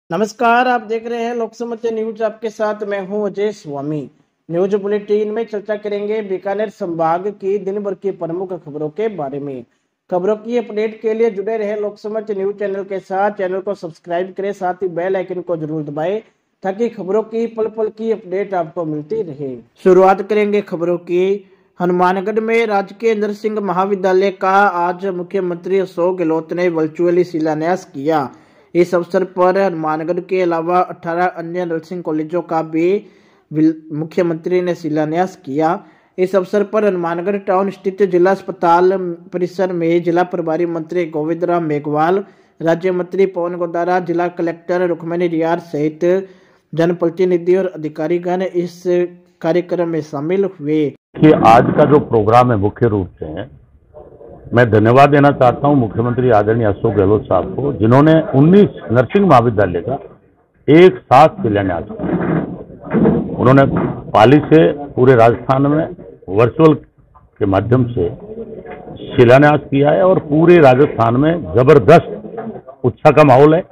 नमस्कार, आप देख रहे हैं लोक समाचार न्यूज। आपके साथ मैं हूं अजय स्वामी। न्यूज बुलेटिन में चर्चा करेंगे बीकानेर संभाग की दिन भर की प्रमुख खबरों के बारे में। खबरों की अपडेट के लिए जुड़े रहे लोक समाचार न्यूज चैनल के साथ। चैनल को सब्सक्राइब करें, साथ ही बेल आइकन को जरूर दबाएं ताकि खबरों की पल पल की अपडेट आपको मिलती रहे। शुरुआत करेंगे खबरों की। हनुमानगढ़ में राजकीय नरसिंह महाविद्यालय का आज मुख्यमंत्री अशोक गहलोत ने वर्चुअली शिलान्यास किया। इस अवसर पर हनुमानगढ़ के अलावा 18 अन्य नर्सिंग कॉलेजों का भी मुख्यमंत्री ने शिलान्यास किया। इस अवसर पर हनुमानगढ़ टाउन स्थित जिला अस्पताल परिसर में जिला प्रभारी मंत्री गोविंद राम मेघवाल, राज्य मंत्री पवन गोदारा, जिला कलेक्टर रुक्मणी रियार सहित जनप्रतिनिधि और अधिकारीगण इस कार्यक्रम में शामिल हुए। कि आज का जो प्रोग्राम है मुख्य रूप से मैं धन्यवाद देना चाहता हूं मुख्यमंत्री आदरणीय अशोक गहलोत साहब को, जिन्होंने 19 नर्सिंग महाविद्यालय का एक साथ शिलान्यास किया। उन्होंने पाली से पूरे राजस्थान में वर्चुअल के माध्यम से शिलान्यास किया है और पूरे राजस्थान में जबरदस्त उत्साह का माहौल है।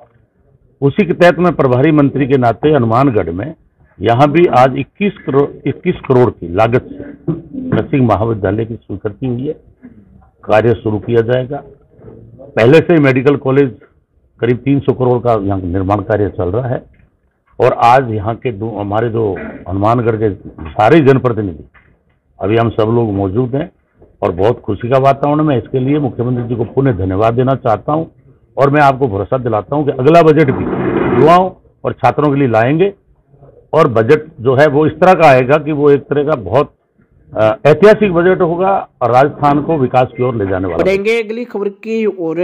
उसी के तहत मैं प्रभारी मंत्री के नाते हनुमानगढ़ में यहाँ भी आज 21 करोड़ की लागत से नर्सिंग महाविद्यालय की स्वीकृति हुई है। कार्य शुरू किया जाएगा। पहले से मेडिकल कॉलेज करीब 300 करोड़ का यहाँ निर्माण कार्य चल रहा है और आज यहाँ के हमारे जो हनुमानगढ़ के सारे जनप्रतिनिधि अभी हम सब लोग मौजूद हैं और बहुत खुशी का वातावरण में। इसके लिए मुख्यमंत्री जी को पुनः धन्यवाद देना चाहता हूँ और मैं आपको भरोसा दिलाता हूँ कि अगला बजट भी युवाओं और छात्रों के लिए लाएंगे और बजट जो है वो इस तरह का आएगा कि वो एक तरह का बहुत ऐतिहासिक बजट होगा और राजस्थान को विकास की ओर ले जाने वाला। बढ़ेंगे अगली खबर की ओर।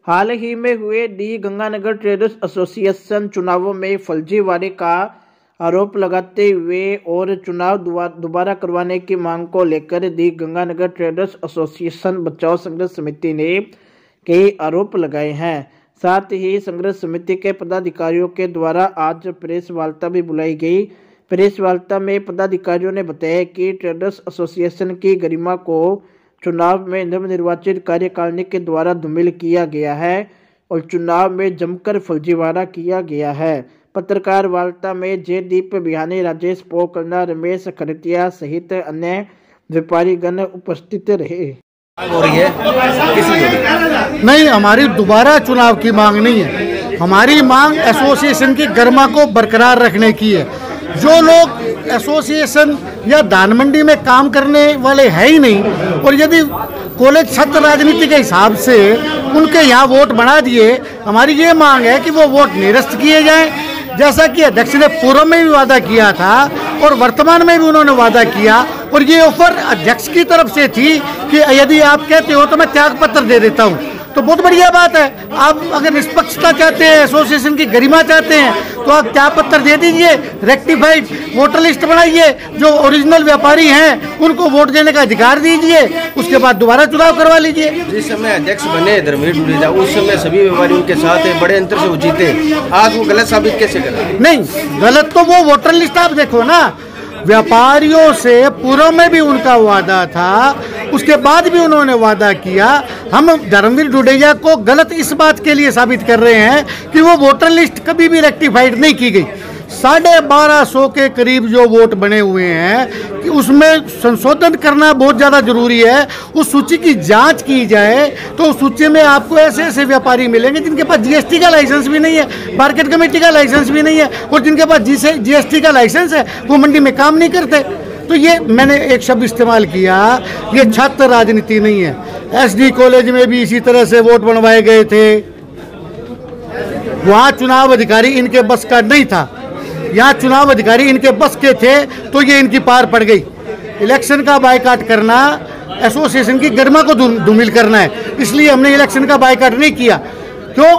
हाल ही में हुए दी गंगानगर ट्रेडर्स एसोसिएशन चुनावों में फर्जीवाड़े का आरोप लगाते हुए और चुनाव दोबारा करवाने की मांग को लेकर दी गंगानगर ट्रेडर्स एसोसिएशन बचाव संघर्ष समिति ने कई आरोप लगाए हैं। साथ ही संघर्ष समिति के पदाधिकारियों के द्वारा आज प्रेस वार्ता भी बुलाई गई। प्रेस वार्ता में पदाधिकारियों ने बताया कि ट्रेडर्स एसोसिएशन की गरिमा को चुनाव में नवनिर्वाचित कार्यकारिणी के द्वारा धूमिल किया गया है और चुनाव में जमकर फर्जीवाड़ा किया गया है। पत्रकार वार्ता में जयदीप बिहानी, राजेश पोकरना, रमेश खरतिया सहित अन्य व्यापारीगण उपस्थित रहे। हो रही है नहीं, हमारी दोबारा चुनाव की मांग नहीं है। हमारी मांग एसोसिएशन की गरिमा को बरकरार रखने की है। जो लोग एसोसिएशन या दान मंडी में काम करने वाले हैं ही नहीं और यदि कॉलेज छात्र राजनीति के हिसाब से उनके यहाँ वोट बढ़ा दिए, हमारी ये मांग है कि वो वोट निरस्त किए जाएं, जैसा कि अध्यक्ष ने पूर्व में भी वादा किया था और वर्तमान में भी उन्होंने वादा किया। और ये ऑफर अध्यक्ष की तरफ से थी कि यदि आप कहते हो तो मैं त्याग पत्र दे देता हूँ, तो बहुत बढ़िया बात है। आप अगर निष्पक्षता चाहते हैं, एसोसिएशन की गरिमा चाहते हैं, तो आप त्याग पत्र दे दीजिए, रेक्टिफाइड वोटर लिस्ट बनाइए, जो ओरिजिनल व्यापारी हैं उनको वोट देने का अधिकार दीजिए, उसके बाद दोबारा चुनाव करवा लीजिए। जिस समय अध्यक्ष बने धर्मवीर डुडेजा, उस समय सभी व्यापारियों के साथ बड़े अंतर से वो जीते। आज वो गलत साबित कैसे करें? नहीं, गलत तो वो वोटर लिस्ट आप देखो ना, व्यापारियों से पूर्व में भी उनका वादा था, उसके बाद भी उन्होंने वादा किया। हम धर्मवीर डुडेजा को गलत इस बात के लिए साबित कर रहे हैं कि वो वोटर लिस्ट कभी भी रेक्टिफाइड नहीं की गई। 1250 के करीब जो वोट बने हुए हैं कि उसमें संशोधन करना बहुत ज़्यादा जरूरी है। उस सूची की जांच की जाए तो उस सूची में आपको ऐसे ऐसे व्यापारी मिलेंगे जिनके पास जीएसटी का लाइसेंस भी नहीं है, मार्केट कमेटी का लाइसेंस भी नहीं है और जिनके पास जीएसटी का लाइसेंस है वो मंडी में काम नहीं करते। तो ये मैंने एक शब्द इस्तेमाल किया, ये छात्र राजनीति नहीं है। एसडी कॉलेज में भी इसी तरह से वोट बनवाए गए थे, वहाँ चुनाव अधिकारी इनके बस का नहीं था, यहाँ चुनाव अधिकारी इनके बस के थे, तो ये इनकी पार पड़ गई। इलेक्शन का बायकॉट करना एसोसिएशन की गरिमा को धूमिल करना है, इसलिए हमने इलेक्शन का बायकॉट नहीं किया। क्यों?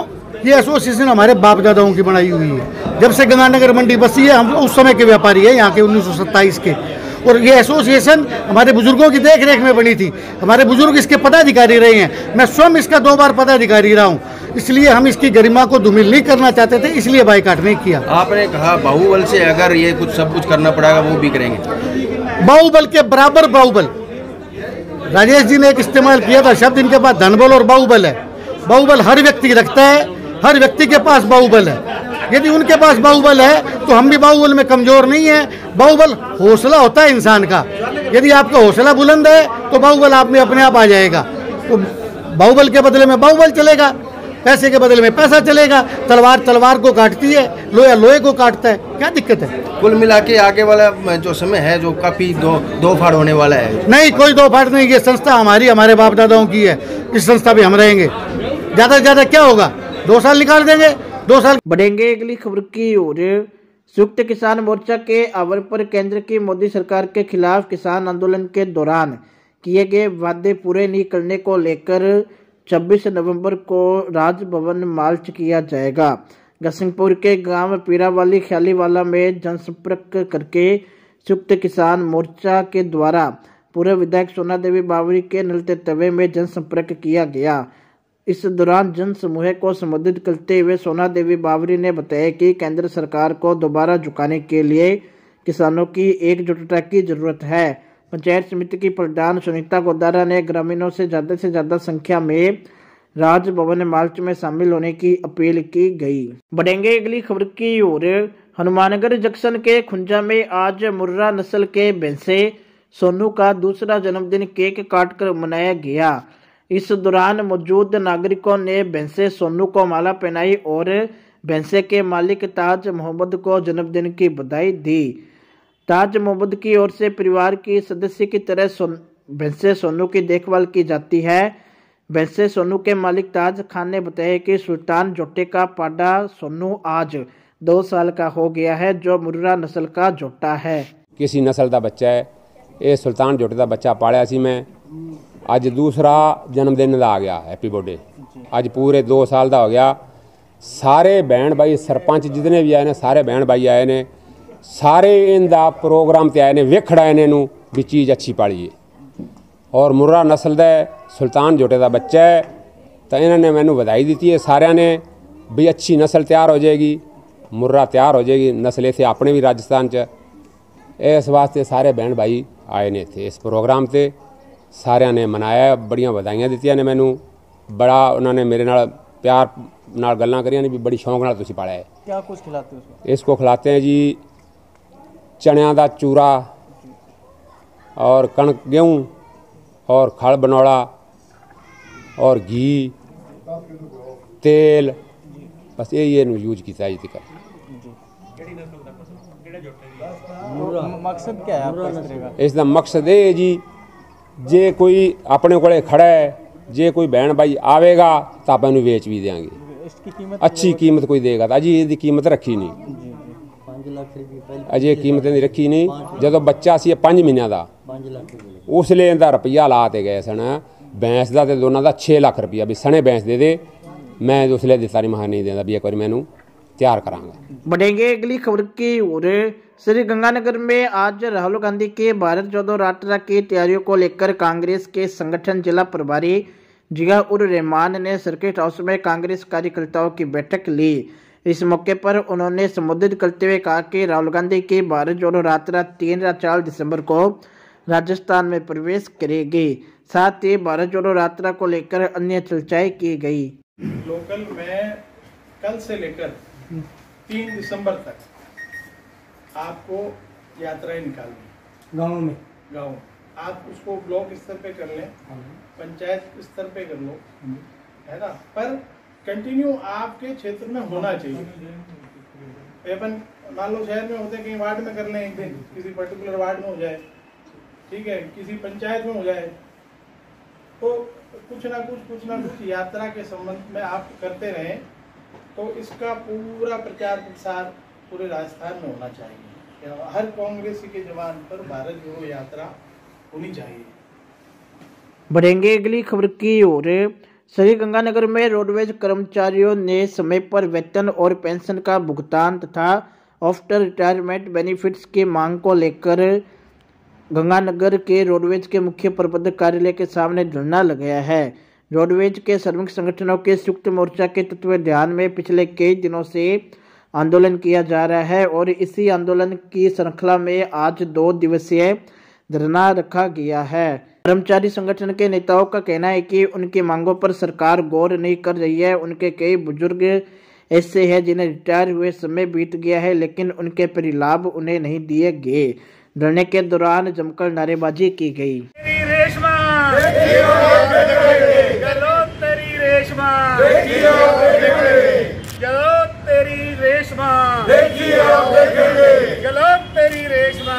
ये एसोसिएशन हमारे बाप दादाओं की बनाई हुई है। जब से गंगानगर मंडी बसी है, हम उस समय के व्यापारी है यहाँ के 1927 के, और ये एसोसिएशन हमारे बुजुर्गों की देख रेख में बनी थी। हमारे बुजुर्ग इसके पदाधिकारी रहे हैं, मैं स्वयं इसका 2 बार पदाधिकारी रहा हूँ, इसलिए हम इसकी गरिमा को धूमिल नहीं करना चाहते थे, इसलिए बायकॉट नहीं किया। आपने कहा बाहुबल से अगर ये कुछ सब कुछ करना पड़ेगा वो भी करेंगे। बाहुबल के बराबर बाहुबल, राजेश जी ने एक इस्तेमाल किया था शब्द, इनके पास धनबल और बाहुबल है। बाहुबल हर व्यक्ति रखता है, हर व्यक्ति के पास बाहुबल है। यदि उनके पास बाहुबल है तो हम भी बाहुबल में कमजोर नहीं है। बाहुबल हौसला होता है इंसान का, यदि आपका हौसला बुलंद है तो बाहुबल आप में अपने आप आ जाएगा। तो बाहुबल के बदले में बाहुबल चलेगा, पैसे के बदले में पैसा चलेगा। तलवार तलवार को काटती है, लोहा लोहे को काटता है, क्या दिक्कत है? कुल मिला के आगे वाला जो समय है जो काफी दो फाड़ होने वाला है। नहीं, कोई दो फाड़ नहीं। ये संस्था हमारी, हमारे बाप दादाओं की है, इस संस्था भी हम रहेंगे। ज्यादा से ज्यादा क्या होगा, 2 साल निकाल देंगे, 2 साल। बढ़ेंगे अगली खबर की ओर। संयुक्त किसान मोर्चा के आह्वान पर केंद्र की मोदी सरकार के खिलाफ किसान आंदोलन के दौरान किए गए वादे पूरे नहीं करने को लेकर 26 नवंबर को राजभवन मार्च किया जाएगा। गसिंगपुर के गांव पीरावाली ख्यालीवाला में जनसंपर्क करके संयुक्त किसान मोर्चा के द्वारा पूर्व विधायक सोना देवी बावरी के नेतृत्व में जनसंपर्क किया गया। इस दौरान जन समूह को संबोधित करते हुए सोना देवी बावरी ने बताया कि केंद्र सरकार को दोबारा झुकाने के लिए किसानों की एकजुटता की जरूरत है। पंचायत समिति की प्रधान सुनीता गोदारा ने ग्रामीणों से ज्यादा संख्या में राजभवन मार्च में शामिल होने की अपील की गई। बढ़ेंगे अगली खबर की ओर। हनुमानगढ़ जंक्शन के खुंजा में आज मुर्रा नस्ल के भैंसे सोनू का दूसरा जन्मदिन केक काटकर मनाया गया। इस दौरान मौजूद नागरिकों ने भैंसे सोनू को माला पहनाई और भैंसे के मालिक ताज मोहम्मद को जन्मदिन की बधाई दी। ताज मोहम्मद की ओर से परिवार की सदस्य की तरह भैंसे सोनू की देखभाल की जाती है। भैंसे सोनू के मालिक ताज खान ने बताया कि सुल्तान जोटे का पाडा सोनू आज 2 साल का हो गया है, जो मुर्रा नस्ल का जोटा है। किसी नस्ल का बच्चा है, ये सुल्तान जोटे का बच्चा पालिया सी मैं, अज दूसरा जन्मदिन का आ गया, हैप्पी बर्थडे। अज पूरे 2 साल का हो गया। सारे बहन भाई सरपंच जितने भी आए ने, सारे बहन भाई आए ने, सारे इनका प्रोग्राम ते आए ने, वेखड़ आए ने भी चीज़ अच्छी पाली है। और मुर्रा नस्ल का सुल्तान जोटे का बच्चा है, तो इन्होंने मैनू बधाई दी है सारिया ने भी अच्छी नस्ल तैयार हो जाएगी, मुर्रा तैयार हो जाएगी नस्ल इतने अपने भी राजस्थान च। इस वास्ते सारे बहन भाई आए ने थे इस प्रोग्राम से, सारिया ने मनाया, बड़िया बधाइयां दित्तियां ने मैनू, बड़ा उन्होंने मेरे नाल प्यार नाल गल्लां करियां ने भी बड़ी शौक नाल तुसीं पालिया है। क्या कुछ खिलाते हो उसको? इसको खिलाते हैं जी चनिया का चूरा और कणक गेहूँ और खल बनौड़ा और घी तेल, बस यही यूज किया जी तक। मकसद क्या है आपका इस तरह का? इसका मकसद ये जी, जे कोई अपने कोले खड़ा है, जे कोई बहन भाई आवेगा तो आप इन्हें वेच भी देंगे, इसकी कीमत अच्छी कीमत कोई देगा। अजी ये कीमत रखी नहीं, 5 लाख रुपये अजे कीमत नहीं रखी नहीं। जो बच्चा सी 5 महीनों का 5 लाख उसले इनका रुपया ला ते गए सन, भैंस का तो दोनों का 6 लाख रुपया भी सने भैंस दे मैं उसले दिता नहीं, महा नहीं देता भी एक बार मैनू तैयार करांगा। बढ़ेंगे अगली खबर की ओर। श्री गंगानगर में आज राहुल गांधी के भारत जोड़ो यात्रा की तैयारियों को लेकर कांग्रेस के संगठन जिला प्रभारी जिया उर रहमान ने सर्किट हाउस में कांग्रेस कार्यकर्ताओं की बैठक ली। इस मौके पर उन्होंने संबोधित करते हुए कहा कि राहुल गांधी की भारत जोड़ो यात्रा 3 या 4 दिसंबर को राजस्थान में प्रवेश करेगी। साथ ही भारत जोड़ो यात्रा को लेकर अन्य चर्चाएं की गई। लोकल में कल से लेकर 3 दिसंबर तक आपको यात्राएं निकालनी गाँव आप उसको ब्लॉक स्तर पे कर लें, पंचायत स्तर पे कर लो, है ना, पर कंटिन्यू आपके क्षेत्र में होना चाहिए। अपन मान लो शहर में होते कहीं वार्ड में कर लें, एक दिन किसी पर्टिकुलर वार्ड में हो जाए, ठीक है, किसी पंचायत में हो जाए, तो कुछ ना कुछ यात्रा के संबंध में आप करते रहें, तो इसका पूरा प्रचार प्रसार पूरे राजस्थान में होना चाहिए। हर कांग्रेसी के जवान पर भारत जोड़ो यात्रा होनी चाहिए। बढ़ेंगे अगली खबर की ओर। श्री गंगानगर में रोडवेज कर्मचारियों ने समय पर वेतन और पेंशन का भुगतान तथा आफ्टर रिटायरमेंट बेनिफिट्स की मांग को लेकर गंगानगर के रोडवेज के मुख्य प्रबंधक कार्यालय के सामने धरना लगाया है। रोडवेज के श्रमिक संगठनों के संयुक्त मोर्चा के तत्वावधान में पिछले कई दिनों से आंदोलन किया जा रहा है और इसी आंदोलन की श्रृंखला में आज 2 दिवसीय धरना रखा गया है। कर्मचारी संगठन के नेताओं का कहना है कि उनकी मांगों पर सरकार गौर नहीं कर रही है। उनके कई बुजुर्ग ऐसे हैं जिन्हें रिटायर हुए समय बीत गया है लेकिन उनके परिलाभ उन्हें नहीं दिए गए। धरने के दौरान जमकर नारेबाजी की गई। तेरी रेशमा